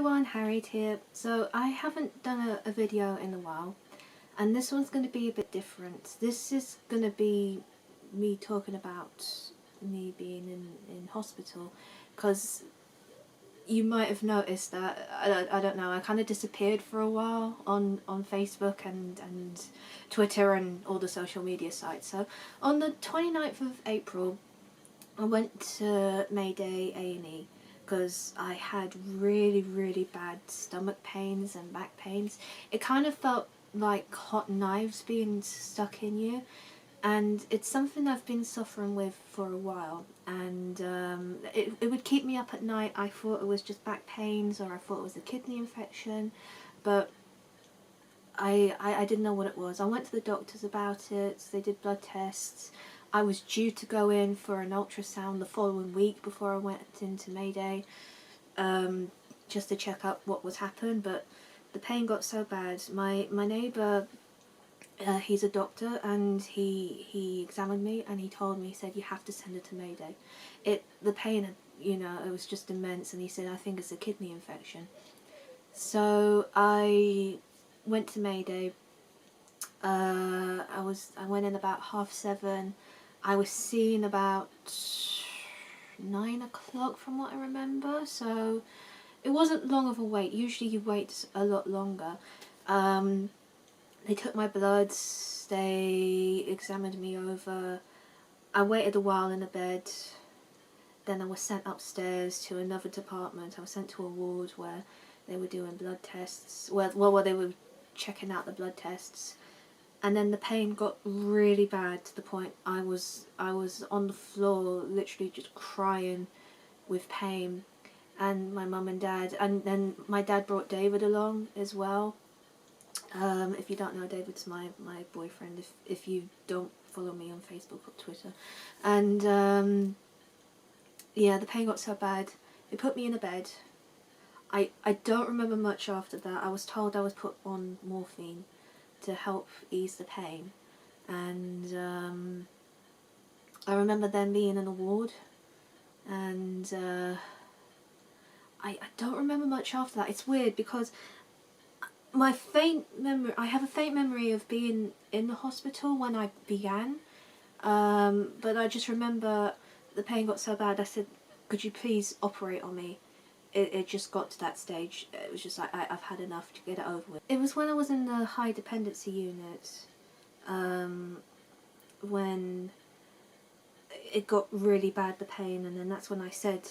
everyone, Harriet here. So I haven't done a video in a while, and this one's going to be a bit different. This is going to be me talking about me being in hospital, because you might have noticed that, I don't know, I kind of disappeared for a while on Facebook and Twitter and all the social media sites. So on the 29th of April, I went to Mayday A&E because I had really bad stomach pains and back pains. It kind of felt like hot knives being stuck in you, and it's something I've been suffering with for a while, and it would keep me up at night. I thought it was just back pains, or I thought it was a kidney infection, but I didn't know what it was. I went to the doctors about it, they did blood tests. I was due to go in for an ultrasound the following week before I went into Mayday, just to check out what was happening, but the pain got so bad. My neighbour, he's a doctor, and he examined me, and he told me, he said, you have to send her to Mayday. The pain, it was just immense, and he said, I think it's a kidney infection. So I went to Mayday. I went in about 7:30. I was seen about 9 o'clock from what I remember, so it wasn't long of a wait. Usually you wait a lot longer. They took my bloods, they examined me over. I waited a while in a bed, then I was sent upstairs to another department. I was sent to a ward where they were doing blood tests, where they were checking out the blood tests. And then the pain got really bad to the point I was on the floor, literally just crying with pain. And my mum and dad, and then my dad brought David along as well. If you don't know, David's my boyfriend, if you don't follow me on Facebook or Twitter. And yeah, the pain got so bad, they put me in a bed. I don't remember much after that. I was told I was put on morphine to help ease the pain, and I remember then being in a ward, and I don't remember much after that. It's weird because I have a faint memory of being in the hospital when I began, but I just remember the pain got so bad, I said, could you please operate on me? It just got to that stage. It was just like, I've had enough, to get it over with. It was when I was in the high dependency unit, when it got really bad, the pain, and then that's when I said,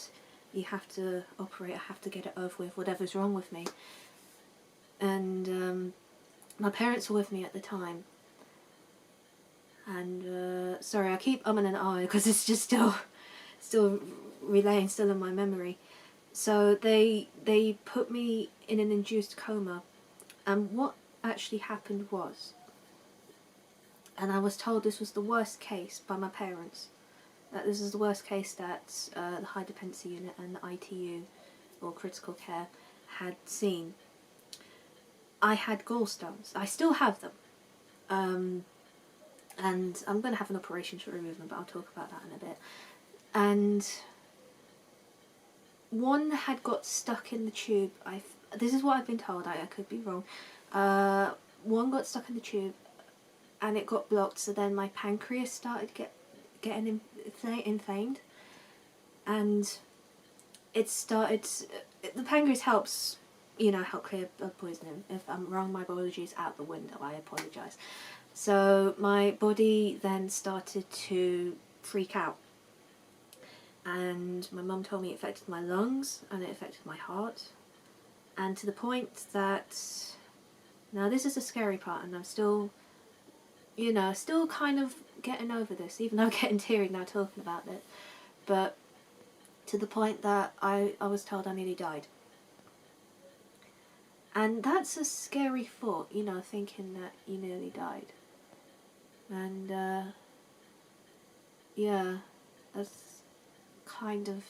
you have to operate, I have to get it over with, whatever's wrong with me. And my parents were with me at the time, and sorry, I keep umming and ahhing because it's just still relaying, still in my memory. So they put me in an induced coma, and what actually happened was, and I was told this was the worst case by my parents, that this is the worst case that the high dependency unit and the ITU, or critical care, had seen. I had gallstones. I still have them, and I'm going to have an operation to remove them, but I'll talk about that in a bit. And one had got stuck in the tube. This is what I've been told, I could be wrong. One got stuck in the tube and it got blocked, so then my pancreas started getting inflamed, and it started, the pancreas helps, help clear blood poisoning. If I'm wrong, my biology is out the window, I apologise. So my body then started to freak out, and my mum told me it affected my lungs and it affected my heart, and to the point that, now this is the scary part, and I'm still, still kind of getting over this, even though I'm getting teary now talking about it, but to the point that I was told I nearly died. And that's a scary thought, thinking that you nearly died. And yeah, that's kind of,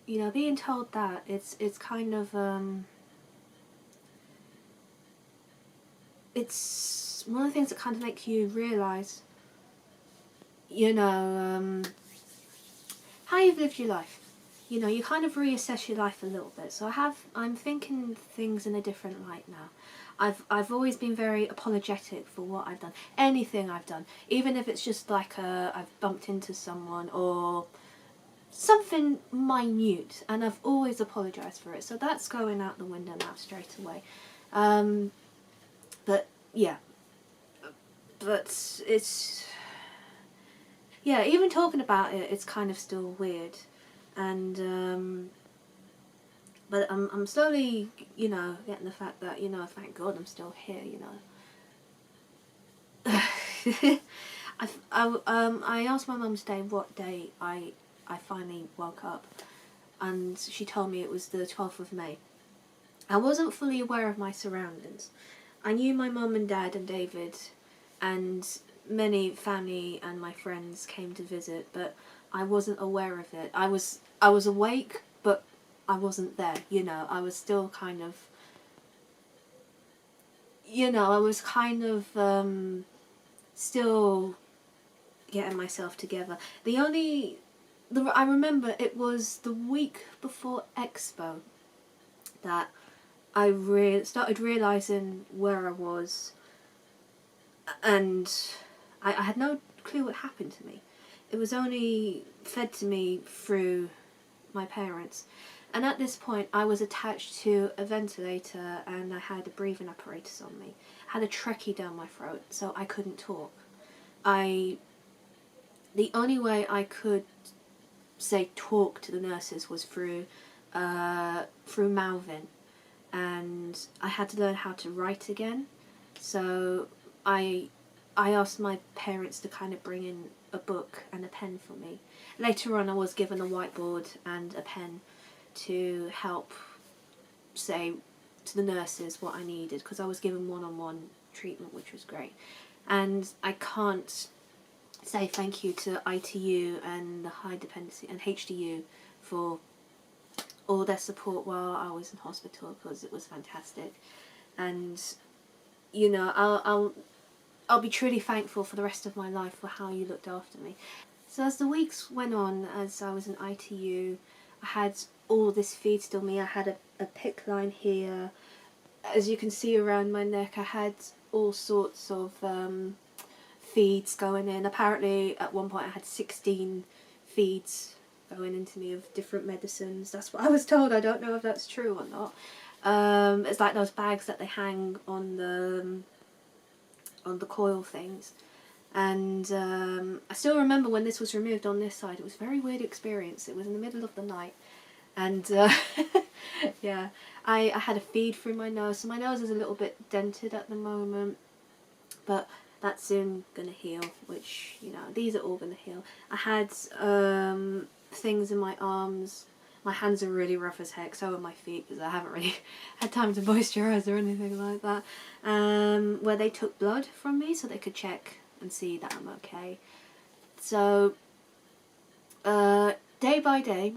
being told that, it's kind of, it's one of the things that kind of make you realise, how you've lived your life. you know, you kind of reassess your life a little bit. So I'm thinking things in a different light now. I've always been very apologetic for what I've done, anything I've done, even if it's just like I've bumped into someone or something minute, and I've always apologised for it. So that's going out the window now straight away. But yeah, but it's, yeah, even talking about it, it's kind of still weird, and but I'm slowly, you know, getting the fact that, you know, thank God I'm still here, you know. I asked my mum today what day I finally woke up, and she told me it was the 12th of May. I wasn't fully aware of my surroundings. I knew my mum and dad and David and many family and my friends came to visit, but I wasn't aware of it. I was awake, but I wasn't there, you know. I was still kind of, you know, I was kind of still getting myself together. I remember it was the week before Expo that I started realising where I was, and I had no clue what happened to me. It was only fed to me through my parents. And at this point I was attached to a ventilator and I had a breathing apparatus on me. I had a trachea down my throat, so I couldn't talk. The only way I could, say, talk to the nurses was through mouthing, and I had to learn how to write again. So I asked my parents to kind of bring in a book and a pen for me. Later on I was given a whiteboard and a pen to help say to the nurses what I needed, because I was given one-on-one treatment, which was great. And I can't say thank you to ITU and the High Dependency and HDU for all their support while I was in hospital, because it was fantastic. And you know, I'll be truly thankful for the rest of my life for how you looked after me. So as the weeks went on, as I was in ITU, I had all this feed still me. I had a PICC line here. As you can see around my neck, I had all sorts of feeds going in. Apparently at one point I had 16 feeds going into me of different medicines. That's what I was told. I don't know if that's true or not. It's like those bags that they hang on the coil things. And I still remember when this was removed on this side. It was a very weird experience. It was in the middle of the night, and yeah, I had a feed through my nose. So my nose is a little bit dented at the moment, but that's soon gonna heal. Which, you know, these are all gonna heal. I had things in my arms. My hands are really rough as heck, so are my feet, because I haven't really had time to moisturise or anything like that. Where they took blood from me so they could check and see that I'm okay. So day by day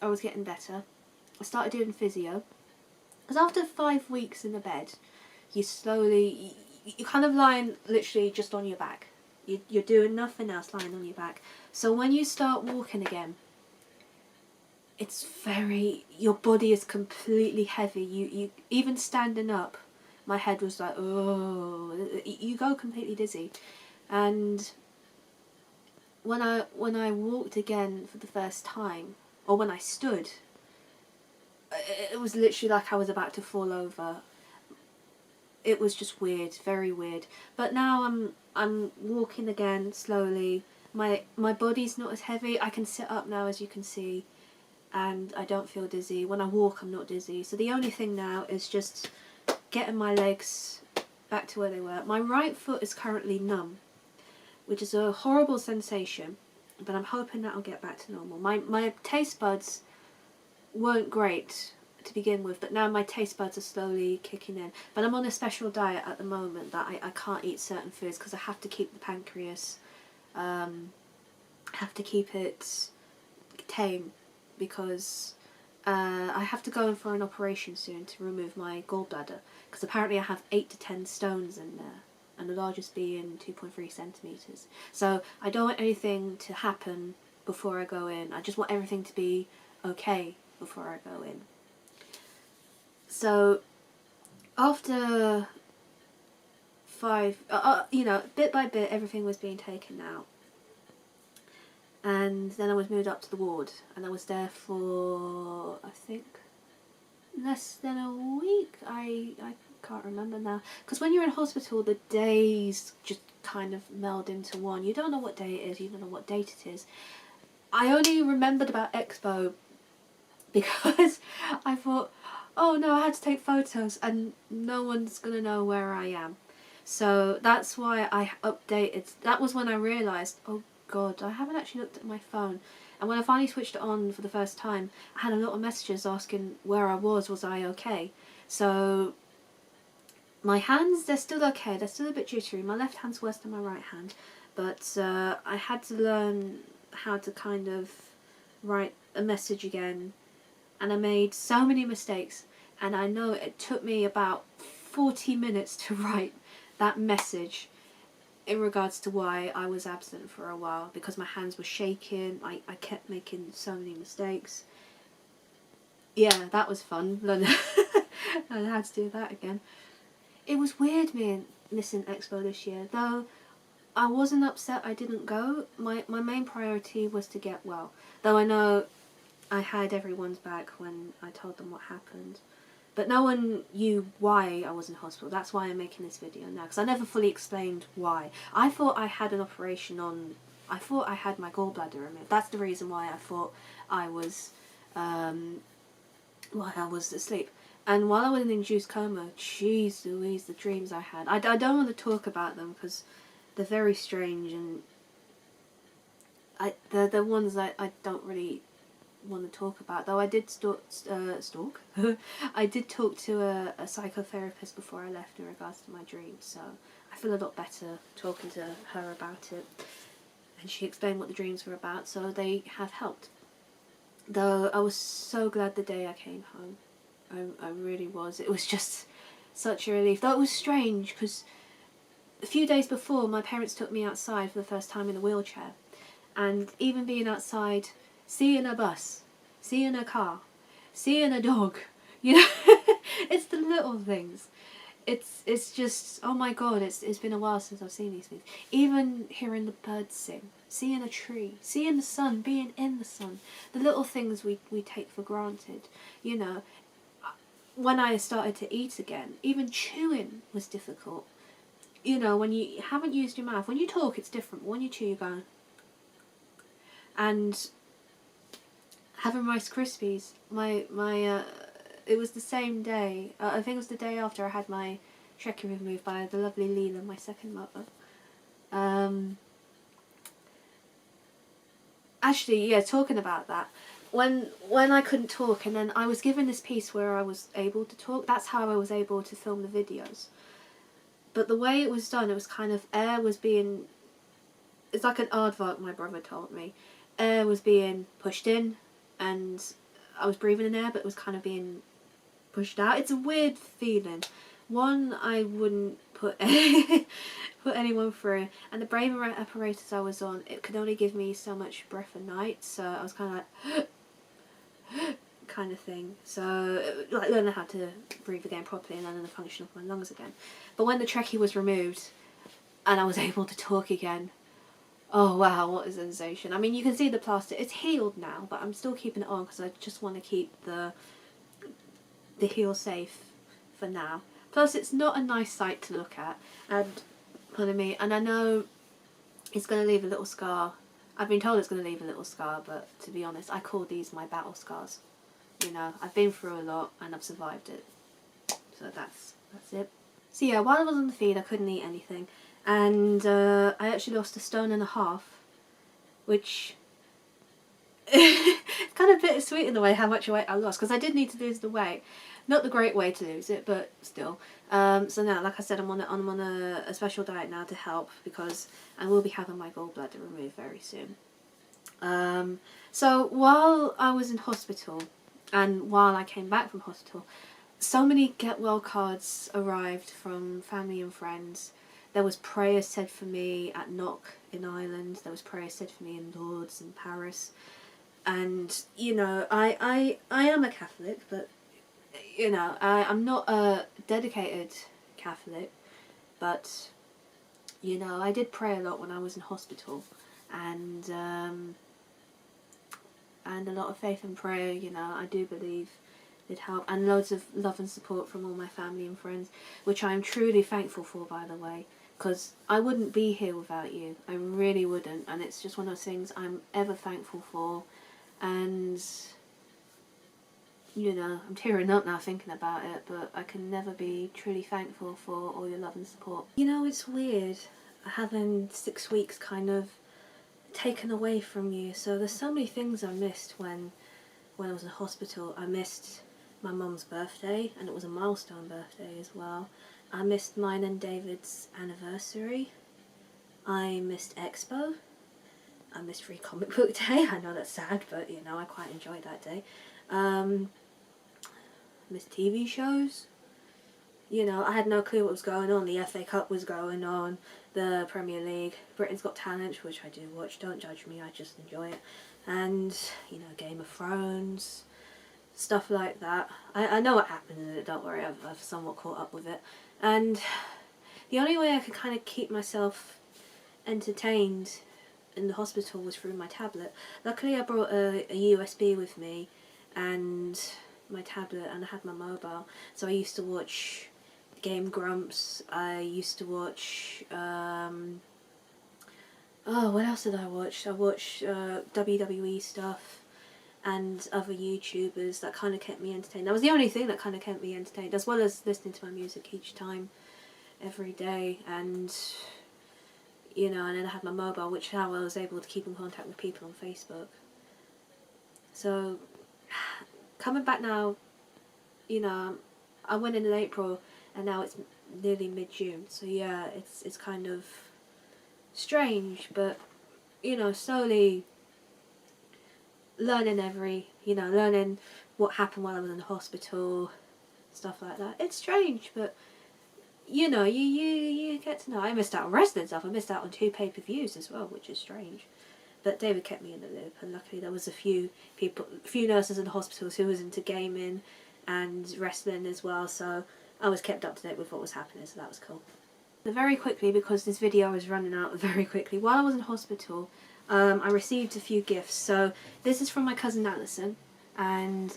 I was getting better. I started doing physio, because after 5 weeks in the bed, you're kind of lying literally just on your back. You're doing nothing else, lying on your back. So when you start walking again, it's your body is completely heavy. You even standing up, my head was like, oh, you go completely dizzy. And when I walked again for the first time, or when I stood, it was literally like I was about to fall over. It was just weird, very weird. But now I'm walking again slowly. My body's not as heavy. I can sit up now, as you can see, and I don't feel dizzy. When I walk, I'm not dizzy. So the only thing now is just getting my legs back to where they were. My right foot is currently numb, which is a horrible sensation, but I'm hoping that'll get back to normal. My taste buds weren't great to begin with, but now my taste buds are slowly kicking in. But I'm on a special diet at the moment that I can't eat certain foods, because I have to keep the pancreas, have to keep it tame, because I have to go in for an operation soon to remove my gallbladder, because apparently I have 8 to 10 stones in there, and the largest being 2.3 centimetres. So I don't want anything to happen before I go in. I just want everything to be okay before I go in. So after bit by bit everything was being taken out. And then I was moved up to the ward, and I was there for, I think, less than a week. I can't remember now. Because when you're in hospital, the days just kind of meld into one. You don't know what day it is, you don't know what date it is. I only remembered about Expo because I thought, oh no, I had to take photos and no one's going to know where I am. So that's why I updated. That was when I realised, oh God, I haven't actually looked at my phone. And when I finally switched it on for the first time, I had a lot of messages asking where I was I okay? So my hands, they're still okay, they're still a bit jittery. My left hand's worse than my right hand, but I had to learn how to kind of write a message again, and I made so many mistakes, and I know it took me about 40 minutes to write that message in regards to why I was absent for a while, because my hands were shaking. I kept making so many mistakes. Yeah, that was fun. Learn how to do that again. It was weird missing Expo this year, though I wasn't upset I didn't go. My main priority was to get well, though I know I had everyone's back when I told them what happened. But no one knew why I was in hospital. That's why I'm making this video now, because I never fully explained why. I thought I had an operation on... I thought I had my gallbladder removed. That's the reason why I thought I was... while I was asleep. And while I was in induced coma, jeez Louise, the dreams I had. I don't want to talk about them because they're very strange, and they're ones that I don't really want to talk about, though I did stalk I did talk to a psychotherapist before I left in regards to my dreams, so I feel a lot better talking to her about it, and she explained what the dreams were about, so they have helped. Though I was so glad the day I came home. I really was. It was just such a relief, though it was strange because a few days before my parents took me outside for the first time in a wheelchair, and even being outside, seeing a bus, seeing a car, seeing a dog, you know, it's the little things. It's just, oh my God, it's been a while since I've seen these things. Even hearing the birds sing, seeing a tree, seeing the sun, being in the sun, the little things we take for granted, you know. When I started to eat again, even chewing was difficult. You know, when you haven't used your mouth, when you talk it's different, but when you chew you go. And having Rice Krispies, it was the same day, I think it was the day after I had my trachea removed by the lovely Leela, my second mother. Actually, yeah, talking about that, when I couldn't talk, and then I was given this piece where I was able to talk, that's how I was able to film the videos. But the way it was done, it was kind of, air was being, it's like an aardvark, my brother told me. Air was being pushed in, and I was breathing in air, but it was kind of being pushed out. It's a weird feeling. One, I wouldn't put put anyone through, and the brain apparatus I was on, it could only give me so much breath a night, so I was kind of like kind of thing. So like learning how to breathe again properly and learning the function of my lungs again. But when the trachea was removed and I was able to talk again, oh wow, what a sensation. I mean, you can see the plaster, it's healed now, but I'm still keeping it on because I just want to keep the heel safe for now. Plus it's not a nice sight to look at, and pardon me, and I know it's going to leave a little scar. I've been told it's going to leave a little scar, but to be honest, I call these my battle scars. You know, I've been through a lot and I've survived it. So that's it. So yeah, while I was on the feed I couldn't eat anything, and I actually lost 1.5 stone, which it's kind of bittersweet in the way how much weight I lost, because I did need to lose the weight. Not the great way to lose it, but still. So now, like I said, I'm on a special diet now to help, because I will be having my gallbladder removed very soon. So while I was in hospital, and while I came back from hospital, so many get well cards arrived from family and friends. There was prayers said for me at knock in Ireland. There was prayers said for me in Lourdes and Paris. And, you know, I am a Catholic, but, you know, I'm not a dedicated Catholic, but, you know, I did pray a lot when I was in hospital, and a lot of faith and prayer, you know, I do believe did help, and loads of love and support from all my family and friends, which I'm truly thankful for, by the way, because I wouldn't be here without you. I really wouldn't, and it's just one of those things I'm ever thankful for. And, you know, I'm tearing up now thinking about it, but I can never be truly thankful for all your love and support. You know, it's weird having 6 weeks kind of taken away from you. So there's so many things I missed when I was in hospital. I missed my mum's birthday, and it was a milestone birthday as well. I missed mine and David's anniversary. I missed Expo. I missed Free Comic Book Day. I know that's sad, but, you know, I quite enjoyed that day. Missed TV shows. You know, I had no clue what was going on. The FA Cup was going on, the Premier League, Britain's Got Talent, which I do watch, don't judge me, I just enjoy it. And, you know, Game of Thrones, stuff like that. I know what happened in it, don't worry, I've somewhat caught up with it. And the only way I could kind of keep myself entertained in the hospital was through my tablet. Luckily I brought a USB with me and my tablet, and I had my mobile, so I used to watch Game Grumps, I used to watch what else did I watch? I watched WWE stuff and other YouTubers that kind of kept me entertained. That was the only thing that kind of kept me entertained, as well as listening to my music each time, every day. And, you know, and then I had my mobile, which is how I was able to keep in contact with people on Facebook. So, coming back now, you know, I went in April, and now it's nearly mid-June. So yeah, it's kind of strange, but, you know, slowly learning learning what happened while I was in the hospital, stuff like that. It's strange, but, you know, you get to know. I missed out on wrestling stuff. I missed out on 2 pay-per-views as well, which is strange. But David kept me in the loop, and luckily there was a few nurses in the hospitals who was into gaming and wrestling as well, so I was kept up to date with what was happening, so that was cool. So very quickly, because this video is running out very quickly, while I was in hospital, I received a few gifts. So this is from my cousin Alison, and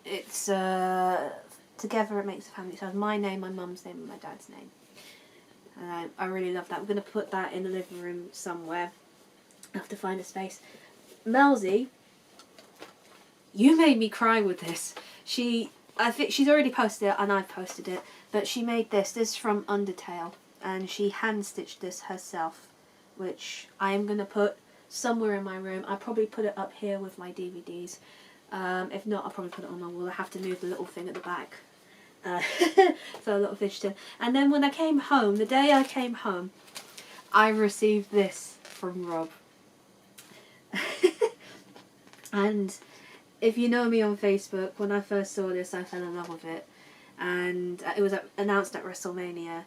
it's Together It Makes a Family. So it has my name, my mum's name, and my dad's name. And I really love that. I'm going to put that in the living room somewhere. I have to find a space. Melzy, you made me cry with this. I think she's already posted it, and I've posted it, but she made this. This is from Undertale, and she hand-stitched this herself, which I am going to put somewhere in my room. I'll probably put it up here with my DVDs. If not, I'll probably put it on my wall. I have to move the little thing at the back. So a little fidgeting. And then when I came home, the day I came home, I received this from Rob. And if you know me on Facebook, when I first saw this, I fell in love with it. And it was announced at WrestleMania.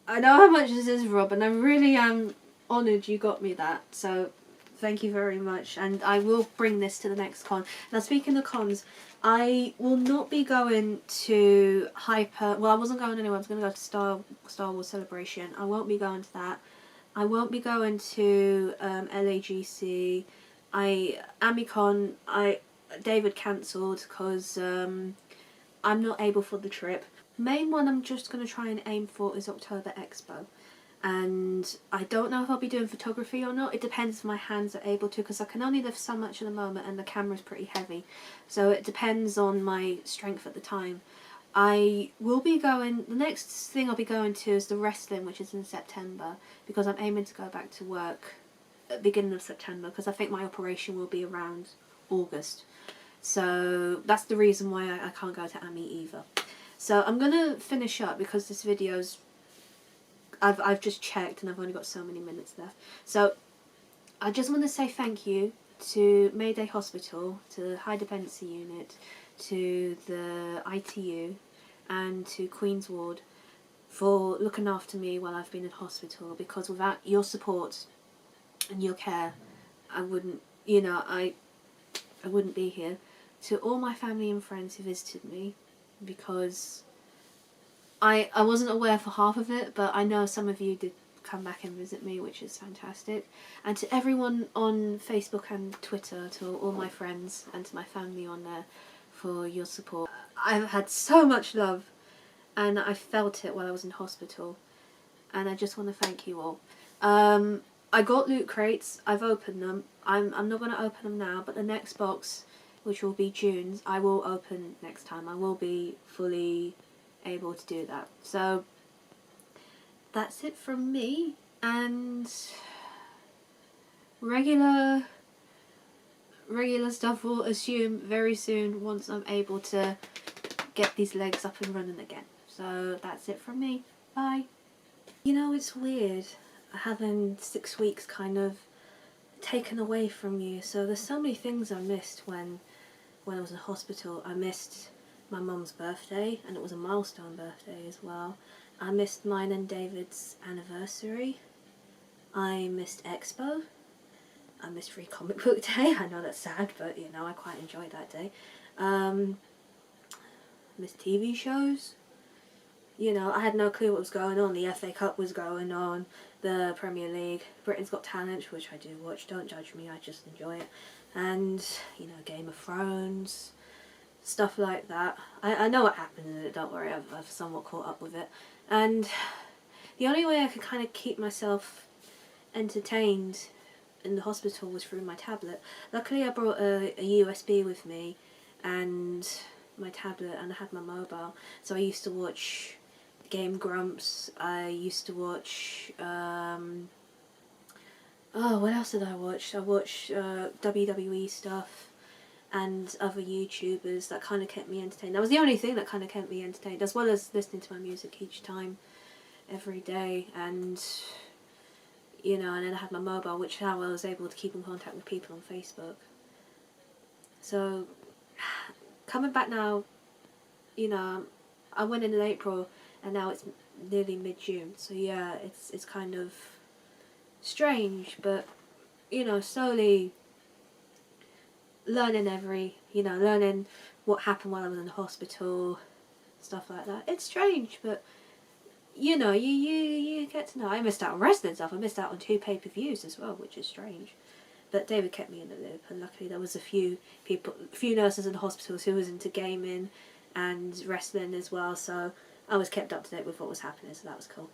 I know how much this is, Rob, and I really am honoured you got me that. So thank you very much. And I will bring this to the next con. Now, speaking of cons, I will not be going to Well, I wasn't going anywhere. I was going to go to Star Wars Celebration. I won't be going to that. I won't be going to LAGC. Amicon, David cancelled because I'm not able for the trip. Main one I'm just going to try and aim for is October Expo. And I don't know if I'll be doing photography or not. It depends if my hands are able to, because I can only lift so much at the moment and the camera's pretty heavy. So it depends on my strength at the time. I will be going, the next thing I'll be going to is the wrestling, which is in September, because I'm aiming to go back to work at the beginning of September, because I think my operation will be around August. So that's the reason why I can't go to AMI either. So I'm going to finish up, because this video's, I've just checked and I've only got so many minutes left. So I just want to say thank you to Mayday Hospital, to the High Dependency Unit, to the ITU and to Queen's Ward for looking after me while I've been in hospital, because without your support and your care, I wouldn't, I wouldn't be here. To all my family and friends who visited me, because I wasn't aware for half of it, but I know some of you did come back and visit me, which is fantastic. And to everyone on Facebook and Twitter, to all my friends and to my family on there, for your support. I've had so much love, and I felt it while I was in hospital, and I just want to thank you all. I got loot crates. I've opened them. I'm not going to open them now, but the next box, which will be June's, I will open next time. I will be fully able to do that. So that's it from me, and regular stuff will assume very soon once I'm able to get these legs up and running again. So that's it from me. Bye. You know, it's weird having 6 weeks kind of taken away from you. So there's so many things I missed when I was in hospital. I missed my mum's birthday, and it was a milestone birthday as well. I missed mine and David's anniversary. I missed Expo. I missed Free Comic Book Day. I know that's sad, but you know, I quite enjoyed that day. Missed TV shows. You know, I had no clue what was going on. The FA Cup was going on, the Premier League, Britain's Got Talent, which I do watch, don't judge me, I just enjoy it. And, you know, Game of Thrones, stuff like that. I know what happened in it, don't worry, I've somewhat caught up with it. And the only way I could kind of keep myself entertained in the hospital was through my tablet. Luckily I brought a USB with me and my tablet, and I had my mobile, so I used to watch Game Grumps. I used to watch what else did I watch? I watched WWE stuff and other YouTubers. That kind of kept me entertained. That was the only thing that kind of kept me entertained, as well as listening to my music each time, every day. And you know, and then I had my mobile, which how I was able to keep in contact with people on Facebook. So coming back now, you know, I went in April, and now it's nearly mid-June. So yeah, it's kind of strange, but you know, slowly learning learning what happened while I was in the hospital, stuff like that. It's strange, but you know, you get to know. I missed out on wrestling stuff. I missed out on 2 pay-per-views as well, which is strange. But David kept me in the loop, and luckily there was a few nurses in hospitals who was into gaming and wrestling as well, so I was kept up to date with what was happening, so that was cool.